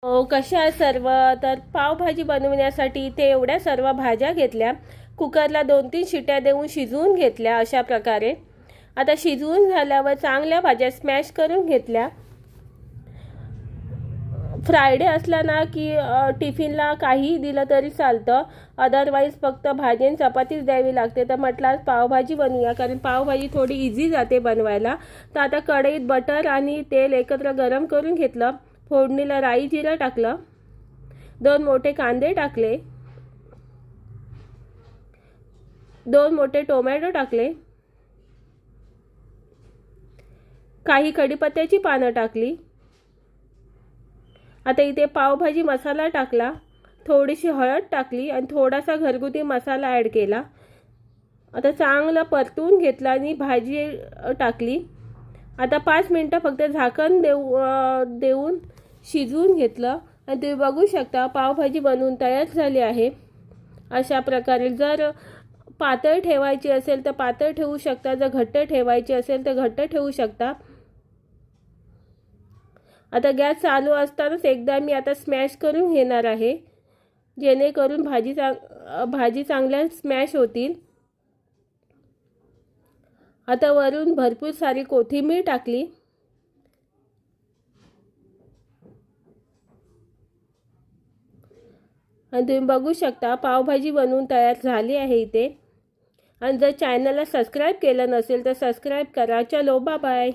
कशा आहे सर्व. तर पावभाजी बनवण्यासाठी इथे एवढ्या सर्व भाज्या घेतल्या. कुकरला 2-3 शिट्या देऊन शिजवून घेतल्या अशा प्रकारे. आता शिजवून झाल्यावर चांगल्या भाज्या स्मॅश करून घेतल्या. फ्रायडे असला ना की टिफिनला काहीही दिलं तरी चालतं, अदरवाईज फक्त भाजी आणि चपातीच द्यावी लागते. तर म्हटलं आज पावभाजी बनवूया, कारण पावभाजी थोडी इझी जाते बनवायला. तर आता कढईत बटर आणि तेल एकत्र गरम करून घेतलं. फोडणीला राई जिरं टाकलं, 2 मोठे कांदे टाकले, 2 मोठे टोमॅटो टाकले, काही कढीपत्त्याची पानं टाकली. आता इथे पावभाजी मसाला टाकला, थोडीशी हळद टाकली आणि थोडासा घरगुती मसाला ॲड केला. आता चांगलं परतून घेतला आणि भाजी टाकली. आता 5 मिनटं फक्त झाकण देऊन शिजवून घेतलं आणि तुम्ही बघू शकता पावभाजी बनवून तयार झाली आहे. अशा प्रकारे जर पातळ ठेवायची असेल तर पातळ ठेवू शकता, जर घट्ट ठेवायची असेल तर घट्ट ठेवू शकता. आता गॅस चालू असतानाच एकदा मी आता स्मॅश करून घेणार आहे, जेणेकरून भाजी चांगल्या स्मॅश होतील. आता वरून भरपूर सारी कोथिंबीर टाकली. आणि तुम्ही बघू शकता पावभाजी बनवून तयार झाली आहे इथे. आणि जर चॅनलला सबस्क्राईब केलं नसेल तर सबस्क्राईब करा. चलो बाय बाय.